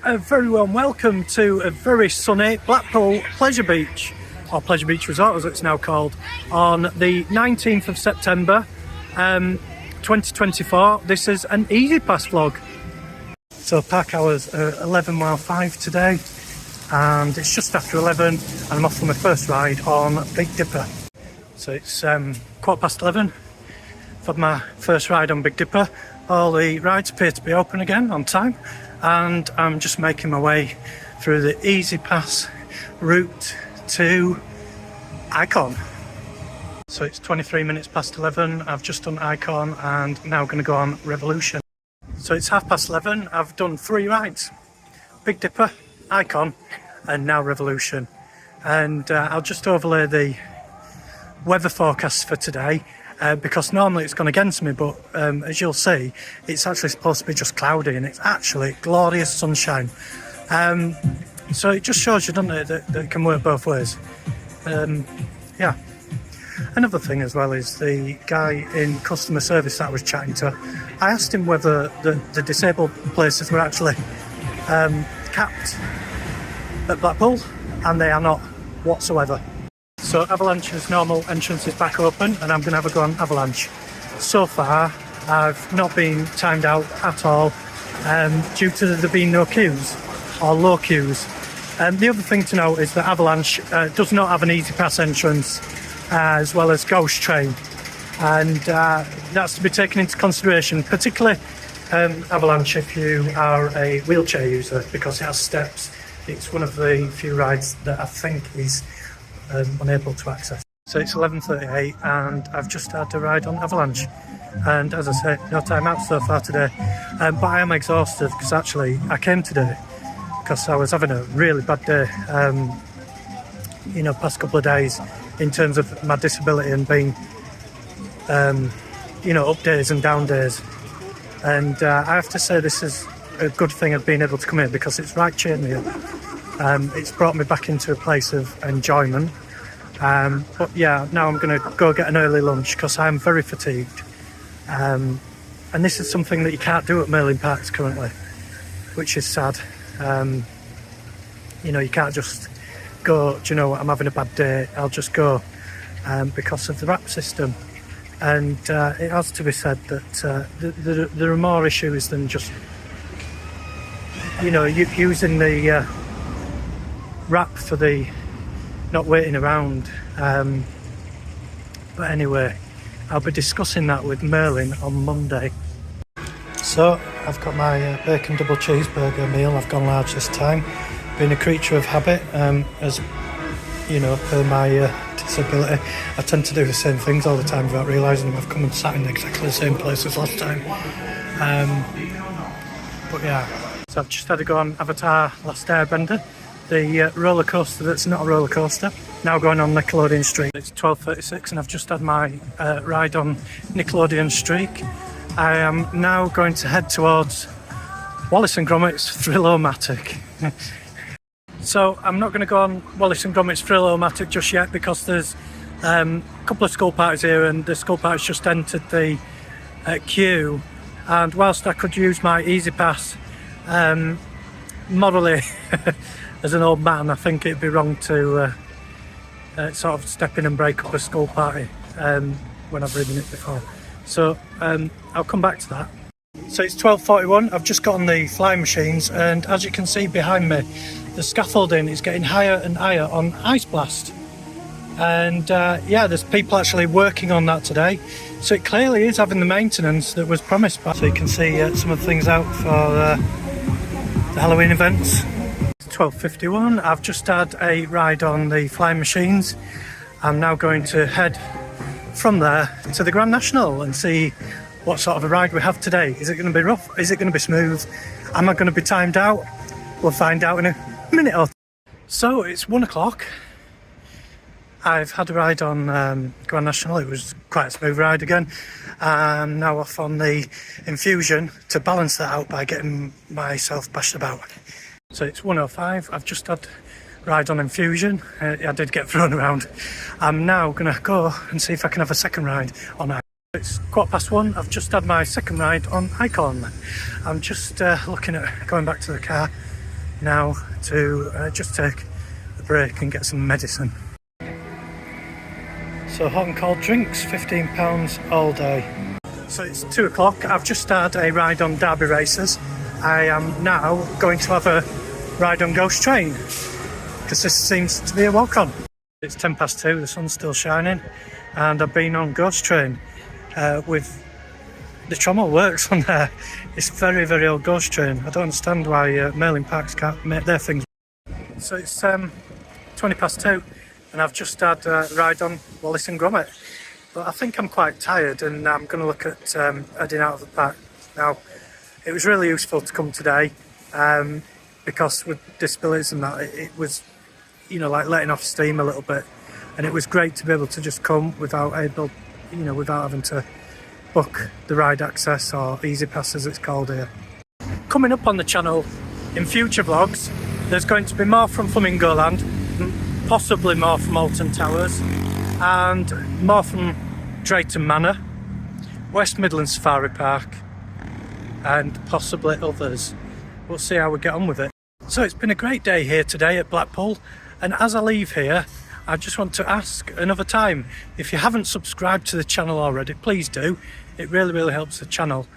A very warm welcome to a very sunny Blackpool Pleasure Beach, or Pleasure Beach Resort as it's now called, on the 19th of September 2024. This is an Easy Pass vlog. So park hours are 11:05 today, and it's just after 11 and I'm off for my first ride on Big Dipper. So it's 11:15. I've had my first ride on Big Dipper. All the rides appear to be open again on time, and I'm just making my way through the Easy Pass route to Icon. So it's 23 minutes past 11. I've just done Icon and now going to go on Revolution. So it's 11:30. I've done 3 rides: Big Dipper, Icon, and now Revolution. And I'll just overlay the weather forecast for today. Because normally it's gone against me, but as you'll see, it's actually supposed to be just cloudy, and it's actually glorious sunshine. So it just shows you, doesn't it, that it can work both ways. Yeah. Another thing as well is the guy in customer service that I was chatting to. I asked him whether the disabled places were actually capped at Blackpool, and they are not whatsoever. So Avalanche's normal entrance is back open, and I'm going to have a go on Avalanche. So far, I've not been timed out at all due to there being no queues or low queues. The other thing to note is that Avalanche does not have an Easy Pass entrance as well as Ghost Train, and that's to be taken into consideration, particularly Avalanche if you are a wheelchair user, because it has steps. It's one of the few rides that I think is unable to access. So it's 11:38 and I've just had to ride on Avalanche, and as I say, no time out so far today, but I am exhausted because actually I came today because I was having a really bad day, past couple of days in terms of my disability and being up days and down days, and I have to say this is a good thing of being able to come here because it's right cheered me up. It's brought me back into a place of enjoyment. But yeah, now I'm going to go get an early lunch because I'm very fatigued. And this is something that you can't do at Merlin Parks currently, which is sad. You can't just go, do you know what, I'm having a bad day, I'll just go, because of the wrap system. And it has to be said that there are more issues than just, using the wrap for the not waiting around. But anyway, I'll be discussing that with Merlin on Monday. So I've got my bacon double cheeseburger meal. I've gone large this time, being a creature of habit. As you know, per my disability, I tend to do the same things all the time without realising them. I've come and sat in exactly the same place as last time. But yeah, so I've just had to go on Avatar Last Airbender, the roller coaster that's not a roller coaster, now going on Nickelodeon Streak. It's 12:36 and I've just had my ride on Nickelodeon Streak. I am now going to head towards Wallace and Gromit's Thrill-O-Matic. So I'm not going to go on Wallace and Gromit's Thrill-O-Matic just yet because there's a couple of school parties here, and the school parties just entered the queue, and whilst I could use my Easy Pass morally as an old man, I think it'd be wrong to sort of step in and break up a school party when I've ridden it before. So I'll come back to that. So it's 12:41. I've just got on the flying machines, and as you can see behind me, the scaffolding is getting higher and higher on Ice Blast. And yeah, there's people actually working on that today. So it clearly is having the maintenance that was promised. So you can see some of the things out for the Halloween events. 12:51. I've just had a ride on the flying machines. I'm now going to head from there to the Grand National and see what sort of a ride we have today. Is it going to be rough? Is it going to be smooth? Am I going to be timed out? We'll find out in a minute or two. So it's 1 o'clock. I've had a ride on Grand National. It was quite a smooth ride again. I'm now off on the Infusion to balance that out by getting myself bashed about. So it's 1:05. I've just had a ride on Infusion. I did get thrown around. I'm now going to go and see if I can have a second ride on Icon. It's 1:15. I've just had my second ride on Icon. I'm just looking at going back to the car now to just take a break and get some medicine. So hot and cold drinks, £15 all day. So it's 2 o'clock. I've just started a ride on Derby races. I am now going to have a ride on Ghost Train because this seems to be a walk-on. It's 2:10, the sun's still shining, and I've been on Ghost Train with the trommel works on there. It's very, very old Ghost Train. I don't understand why Merlin Parks can't make their things. So it's 2:20, and I've just had a ride on Wallace and Gromit. But I think I'm quite tired, and I'm going to look at heading out of the park now. It was really useful to come today because with disabilities and that, it was, you know, like letting off steam a little bit, and it was great to be able to just come without having to book the ride access or easy pass as it's called here. Coming up on the channel in future vlogs, there's going to be more from Flamingo Land, possibly more from Alton Towers, and more from Drayton Manor, West Midlands Safari Park, and possibly others. We'll see how we get on with it. So it's been a great day here today at Blackpool, and as I leave here, I just want to ask another time, if you haven't subscribed to the channel already, please do. It really, really helps the channel,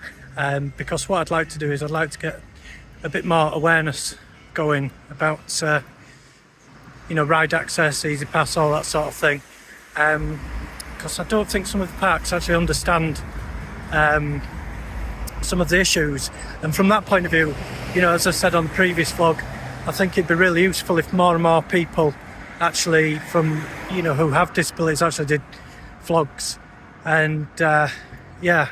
because what I'd like to do is I'd like to get a bit more awareness going about ride access, easy pass, all that sort of thing, because I don't think some of the parks actually understand some of the issues. And from that point of view, as I said on the previous vlog, I think it'd be really useful if more and more people actually from who have disabilities actually did vlogs. And yeah,